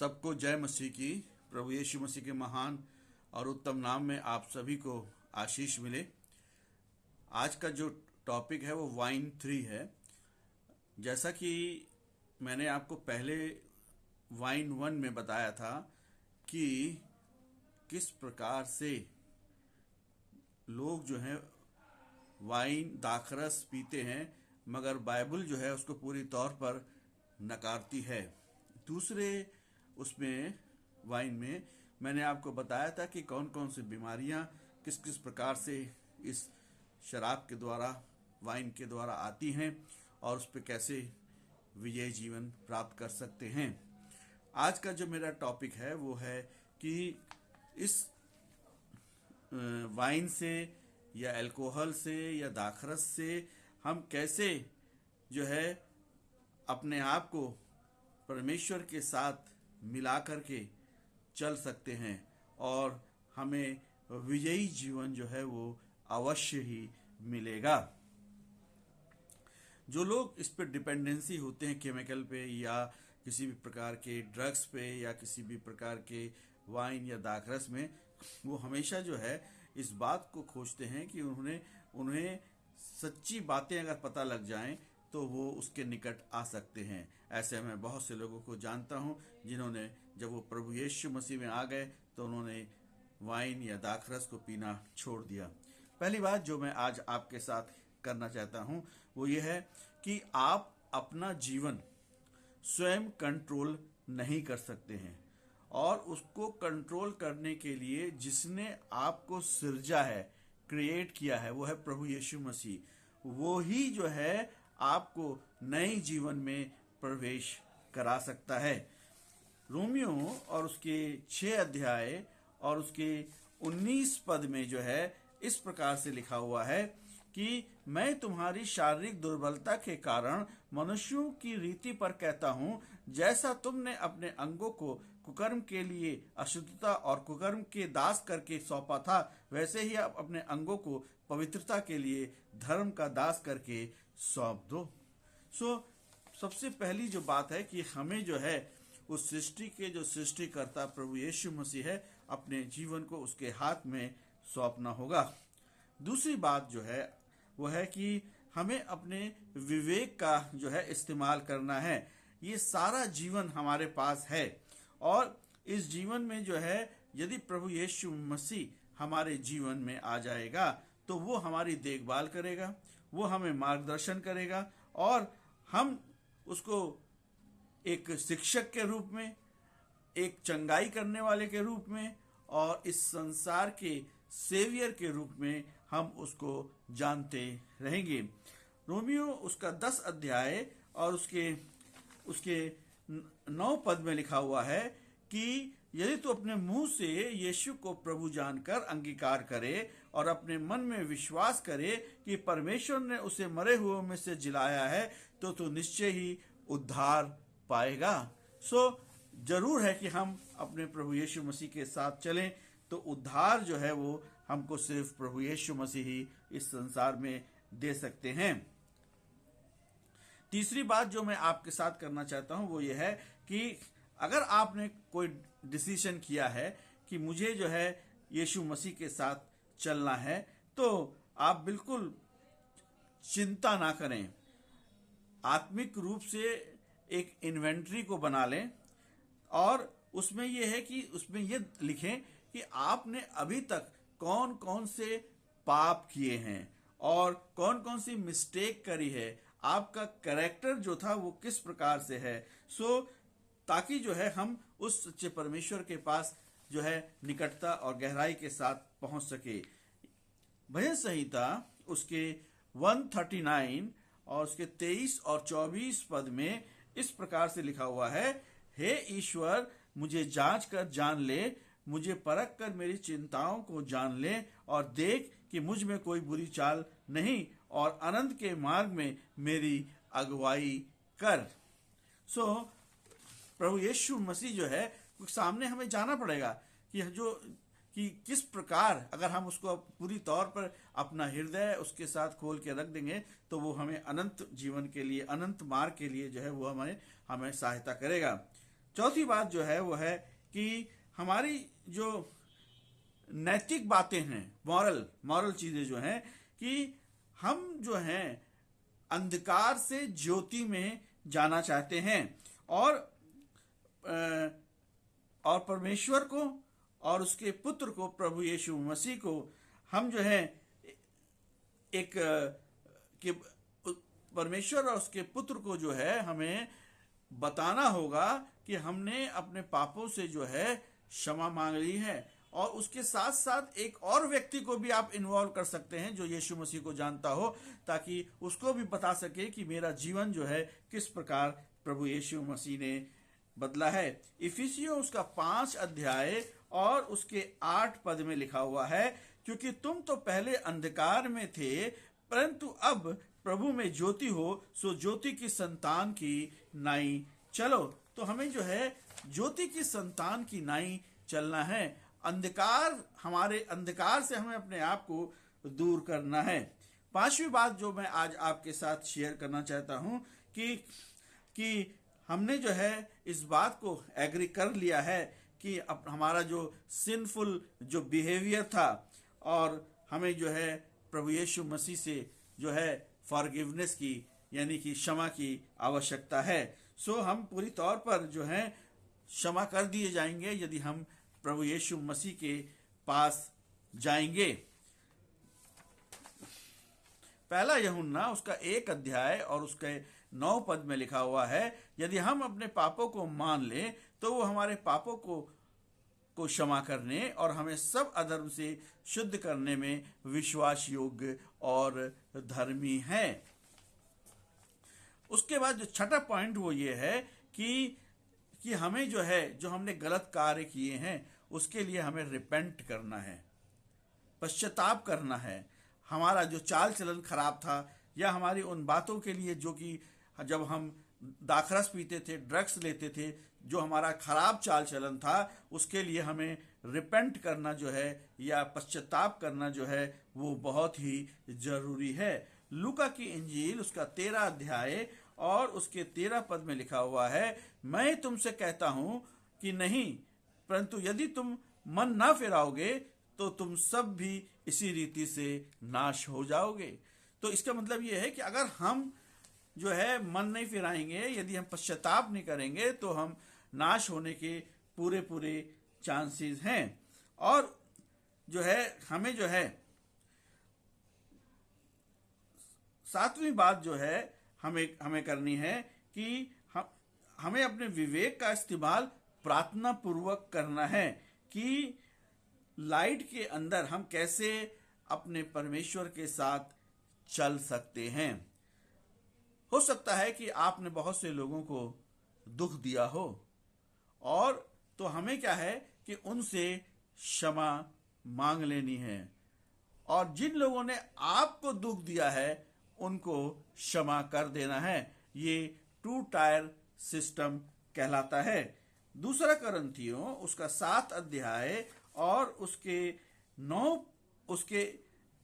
सबको जय मसीह की। प्रभु यीशु मसीह के महान और उत्तम नाम में आप सभी को आशीष मिले। आज का जो टॉपिक है वो वाइन 3 है। जैसा कि मैंने आपको पहले वाइन 1 में बताया था कि किस प्रकार से लोग जो हैं वाइन दाखरस पीते हैं, मगर बाइबल जो है उसको पूरी तौर पर नकारती है। दूसरे उसमें वाइन में मैंने आपको बताया था कि कौन कौन सी बीमारियां किस किस प्रकार से इस शराब के द्वारा, वाइन के द्वारा आती हैं और उस पर कैसे विजय जीवन प्राप्त कर सकते हैं। आज का जो मेरा टॉपिक है वो है कि इस वाइन से या अल्कोहल से या दाखरस से हम कैसे जो है अपने आप को परमेश्वर के साथ मिला करके चल सकते हैं और हमें विजयी जीवन जो है वो अवश्य ही मिलेगा। जो लोग इस पे डिपेंडेंसी होते हैं केमिकल पे या किसी भी प्रकार के ड्रग्स पे या किसी भी प्रकार के वाइन या दाखरस में, वो हमेशा जो है इस बात को खोजते हैं कि उन्हें सच्ची बातें अगर पता लग जाएं तो वो उसके निकट आ सकते हैं। ऐसे मैं बहुत से लोगों को जानता हूं जिन्होंने जब वो प्रभु यीशु मसीह में आ गए तो उन्होंने वाइन या दाखरस को पीना छोड़ दिया। पहली बात जो मैं आज आपके साथ करना चाहता हूं वो ये है कि आप अपना जीवन स्वयं कंट्रोल नहीं कर सकते हैं और उसको कंट्रोल करने के लिए जिसने आपको सृजा है, क्रिएट किया है, वो है प्रभु यीशु मसीह। वो ही जो है आपको नए जीवन में प्रवेश करा सकता है। रोमियो और उसके 6 अध्याय और उसके 19 पद में जो है इस प्रकार से लिखा हुआ है कि मैं तुम्हारी शारीरिक दुर्बलता के कारण मनुष्यों की रीति पर कहता हूं, जैसा तुमने अपने अंगों को कुकर्म के लिए अशुद्धता और कुकर्म के दास करके सौंपा था, वैसे ही आप अपने अंगों को पवित्रता के लिए धर्म का दास करके सौंप दो। सबसे पहली जो बात है कि हमें जो है उस सृष्टि के जो सृष्टिकर्ता प्रभु यीशु मसीह है, अपने जीवन को उसके हाथ में सौंपना होगा। दूसरी बात जो है वो है कि हमें अपने विवेक का जो है इस्तेमाल करना है। ये सारा जीवन हमारे पास है और इस जीवन में जो है यदि प्रभु यीशु मसीह हमारे जीवन में आ जाएगा तो वो हमारी देखभाल करेगा, वो हमें मार्गदर्शन करेगा और हम उसको एक शिक्षक के रूप में, एक चंगाई करने वाले के रूप में और इस संसार के सेवियर के रूप में हम उसको जानते रहेंगे। रोमियो उसका 10 अध्याय और उसके 9 पद में लिखा हुआ है कि यदि तू अपने मुंह से यीशु को प्रभु जानकर अंगीकार करे और अपने मन में विश्वास करे कि परमेश्वर ने उसे मरे हुओं में से जिलाया है तो तू निश्चय ही उद्धार पाएगा। जरूर है कि हम अपने प्रभु यीशु मसीह के साथ चलें तो उद्धार जो है वो हमको सिर्फ प्रभु यीशु मसीह ही इस संसार में दे सकते हैं। तीसरी बात जो मैं आपके साथ करना चाहता हूं वो ये है कि अगर आपने कोई डिसीजन किया है कि मुझे जो है यीशु मसीह के साथ चलना है तो आप बिल्कुल चिंता ना करें। आत्मिक रूप से एक इन्वेंट्री को बना लें और उसमें यह है कि उसमें यह लिखें कि आपने अभी तक कौन कौन से पाप किए हैं और कौन कौन सी मिस्टेक करी है, आपका कैरेक्टर जो था वो किस प्रकार से है। ताकि जो है हम उस सच्चे परमेश्वर के पास जो है निकटता और गहराई के साथ पहुंच सके। भजन संहिता उसके 139 और उसके 23 और 24 पद में इस प्रकार से लिखा हुआ है, हे ईश्वर मुझे जांच कर जान ले, मुझे परख कर मेरी चिंताओं को जान ले और देख कि मुझ में कोई बुरी चाल नहीं और अनंत के मार्ग में मेरी अगुवाई कर। प्रभु यीशु मसीह जो है सामने हमें जाना पड़ेगा कि किस प्रकार अगर हम उसको पूरी तौर पर अपना हृदय उसके साथ खोल के रख देंगे तो वो हमें अनंत जीवन के लिए, अनंत मार्ग के लिए जो है वो हमें सहायता करेगा। चौथी बात जो है वो है कि हमारी जो नैतिक बातें हैं, मॉरल चीजें जो हैं, कि हम जो हैं अंधकार से ज्योति में जाना चाहते हैं, और परमेश्वर को और उसके पुत्र को, प्रभु यीशु मसीह को हम जो है एक कि परमेश्वर और उसके पुत्र को जो है हमें बताना होगा कि हमने अपने पापों से जो है क्षमा मांग ली है। और उसके साथ साथ एक और व्यक्ति को भी आप इन्वॉल्व कर सकते हैं जो यीशु मसीह को जानता हो, ताकि उसको भी बता सके कि मेरा जीवन जो है किस प्रकार प्रभु यीशु मसीह ने बदला है। इफिसियों उसका 5 अध्याय और उसके 8 पद में लिखा हुआ है, क्योंकि तुम तो पहले अंधकार में थे, परंतु अब प्रभु में ज्योति हो, सो ज्योति की संतान की नाई चलो। तो हमें जो है ज्योति की संतान की नाई चलना है। हमारे अंधकार से हमें अपने आप को दूर करना है। 5वीं बात जो मैं आज आपके साथ शेयर करना चाहता हूं कि हमने जो है इस बात को एग्री कर लिया है कि अब हमारा जो सिंफुल जो बिहेवियर था, और हमें जो है प्रभु यीशु मसीह से जो है फॉरगिवनेस की, यानी कि क्षमा की आवश्यकता है। सो हम पूरी तौर पर जो है क्षमा कर दिए जाएंगे यदि हम प्रभु यीशु मसीह के पास जाएंगे। पहला यूहन्ना उसका 1 अध्याय और उसके 9 पद में लिखा हुआ है, यदि हम अपने पापों को मान लें तो वो हमारे पापों को क्षमा करने और हमें सब अधर्म से शुद्ध करने में विश्वास योग्य और धर्मी है। उसके बाद जो छठा पॉइंट वो ये है कि हमें जो है, जो हमने गलत कार्य किए हैं उसके लिए हमें रिपेंट करना है, पश्चाताप करना है। हमारा जो चाल चलन खराब था, या हमारी उन बातों के लिए जो कि जब हम दाखरस पीते थे, ड्रग्स लेते थे, जो हमारा खराब चाल चलन था, उसके लिए हमें रिपेंट करना जो है या पश्चाताप करना जो है वो बहुत ही जरूरी है। लूका की इंजील उसका 13 अध्याय और उसके 13 पद में लिखा हुआ है, मैं तुमसे कहता हूं कि नहीं, परंतु यदि तुम मन ना फिराओगे तो तुम सब भी इसी रीति से नाश हो जाओगे। तो इसका मतलब यह है कि अगर हम जो है मन नहीं फिराएंगे, यदि हम पश्चाताप नहीं करेंगे, तो हम नाश होने के पूरे चांसेस हैं। और जो है हमें जो है 7वीं बात जो है हमें करनी है कि हमें अपने विवेक का इस्तेमाल प्रार्थना पूर्वक करना है कि लाइट के अंदर हम कैसे अपने परमेश्वर के साथ चल सकते हैं। हो सकता है कि आपने बहुत से लोगों को दुख दिया हो, और तो हमें क्या है कि उनसे क्षमा मांग लेनी है, और जिन लोगों ने आपको दुख दिया है उनको क्षमा कर देना है। ये 2 टायर सिस्टम कहलाता है। दूसरा करंथियों उसका 7 अध्याय और उसके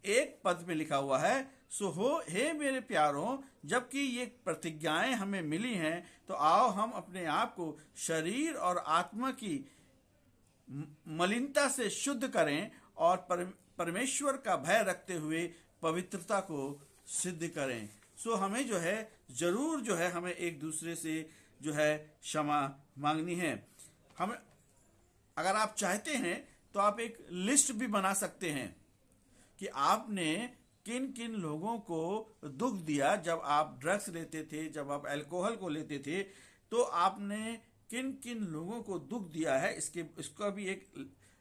1 पद में लिखा हुआ है, सो हो हे मेरे प्यारों, जबकि ये प्रतिज्ञाएं हमें मिली हैं, तो आओ हम अपने आप को शरीर और आत्मा की मलिनता से शुद्ध करें और परमेश्वर का भय रखते हुए पवित्रता को सिद्ध करें। सो हमें जो है जरूर जो है हमें एक दूसरे से जो है क्षमा मांगनी है। हम अगर आप चाहते हैं तो आप एक लिस्ट भी बना सकते हैं कि आपने किन किन लोगों को दुख दिया। जब आप ड्रग्स लेते थे, जब आप अल्कोहल को लेते थे, तो आपने किन किन लोगों को दुख दिया है, इसका भी एक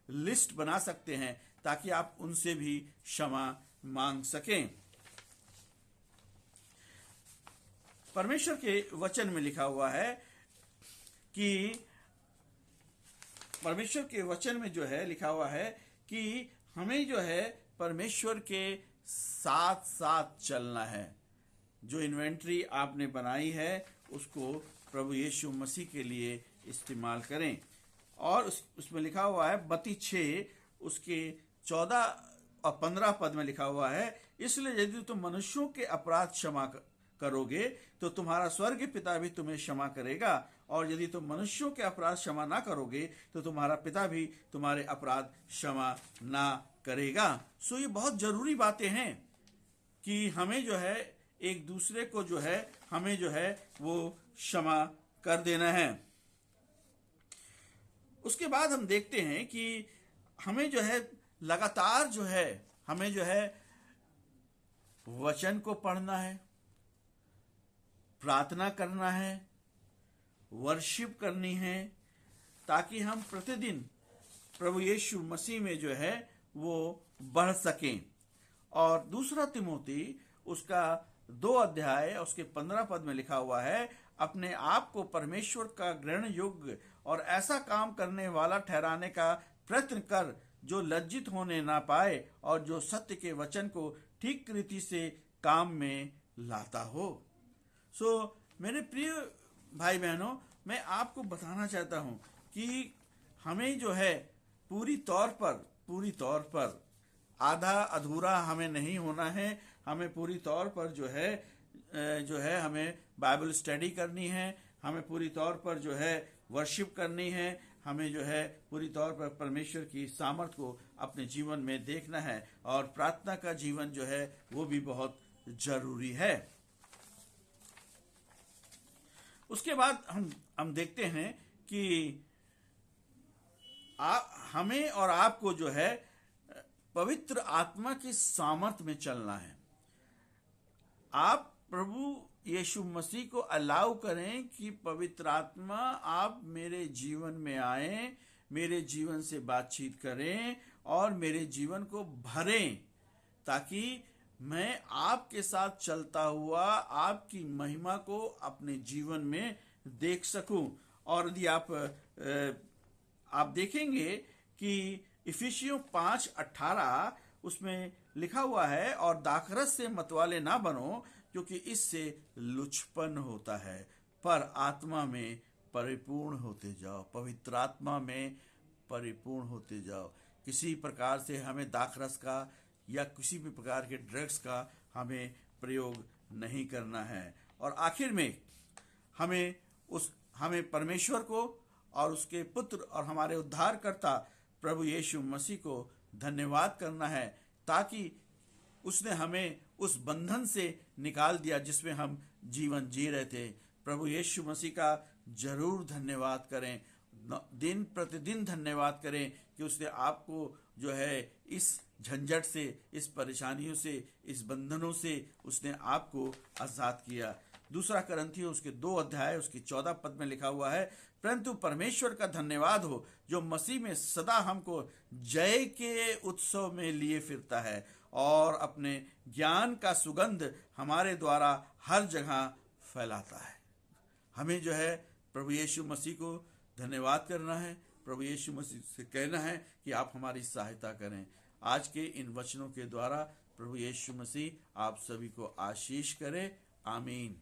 लिस्ट बना सकते हैं ताकि आप उनसे भी क्षमा मांग सकें। परमेश्वर के वचन में लिखा हुआ है कि परमेश्वर के वचन में जो है लिखा हुआ है कि हमें जो है परमेश्वर के साथ साथ चलना है। जो इन्वेंट्री आपने बनाई है उसको प्रभु यीशु मसीह के लिए इस्तेमाल करें। और उसमें लिखा हुआ है मत्ती 6 उसके 14 और 15 पद में लिखा हुआ है, इसलिए यदि तुम मनुष्यों के अपराध क्षमा करोगे तो तुम्हारा स्वर्ग पिता भी तुम्हें क्षमा करेगा, और यदि तुम मनुष्यों के अपराध क्षमा ना करोगे तो तुम्हारा पिता भी तुम्हारे अपराध क्षमा ना करेगा। सो ये बहुत जरूरी बातें हैं कि हमें जो है एक दूसरे को जो है हमें जो है वो क्षमा कर देना है। उसके बाद हम देखते हैं कि हमें जो है लगातार जो है हमें जो है वचन को पढ़ना है, प्रार्थना करना है, वर्शिप करनी है, ताकि हम प्रतिदिन प्रभु यीशु मसीह में जो है वो बढ़ सकें। और दूसरा तिमोथी उसका 2 अध्याय उसके 15 पद में लिखा हुआ है, अपने आप को परमेश्वर का ग्रहण योग्य और ऐसा काम करने वाला ठहराने का प्रयत्न कर जो लज्जित होने ना पाए और जो सत्य के वचन को ठीक रीति से काम में लाता हो। मेरे प्रिय भाई बहनों, मैं आपको बताना चाहता हूं कि हमें जो है पूरी तौर पर आधा अधूरा हमें नहीं होना है। हमें पूरी तौर पर जो है हमें बाइबल स्टडी करनी है, हमें पूरी तौर पर जो है वर्शिप करनी है, हमें जो है पूरी तौर पर परमेश्वर की सामर्थ को अपने जीवन में देखना है, और प्रार्थना का जीवन जो है वो भी बहुत जरूरी है। उसके बाद हम देखते हैं कि हमें और आपको जो है पवित्र आत्मा की सामर्थ में चलना है। आप प्रभु यीशु मसीह को अलाउ करें कि पवित्र आत्मा आप मेरे जीवन में आए, मेरे जीवन से बातचीत करें और मेरे जीवन को भरें, ताकि मैं आपके साथ चलता हुआ आपकी महिमा को अपने जीवन में देख सकूं। और यदि आप देखेंगे कि इफिसियों 5:18 उसमें लिखा हुआ है, और दाखरस से मतवाले ना बनो क्योंकि इससे लुचपन होता है, पर आत्मा में परिपूर्ण होते जाओ, पवित्र आत्मा में परिपूर्ण होते जाओ। किसी प्रकार से हमें दाखरस का या किसी भी प्रकार के ड्रग्स का हमें प्रयोग नहीं करना है। और आखिर में हमें परमेश्वर को और उसके पुत्र और हमारे उद्धारकर्ता प्रभु यीशु मसीह को धन्यवाद करना है, ताकि उसने हमें उस बंधन से निकाल दिया जिसमें हम जीवन जी रहे थे। प्रभु यीशु मसीह का जरूर धन्यवाद करें, दिन प्रतिदिन धन्यवाद करें कि उसने आपको जो है इस झंझट से, इस परेशानियों से, इस बंधनों से उसने आपको आजाद किया। दूसरा करंथियों उसके 2 अध्याय उसकी 14 पद में लिखा हुआ है, परंतु परमेश्वर का धन्यवाद हो जो मसीह में सदा हमको जय के उत्सव में लिए फिरता है और अपने ज्ञान का सुगंध हमारे द्वारा हर जगह फैलाता है। हमें जो है प्रभु यीशु मसीह को धन्यवाद करना है, प्रभु यीशु मसीह से कहना है कि आप हमारी सहायता करें। आज के इन वचनों के द्वारा प्रभु यीशु मसीह आप सभी को आशीष करे। आमीन।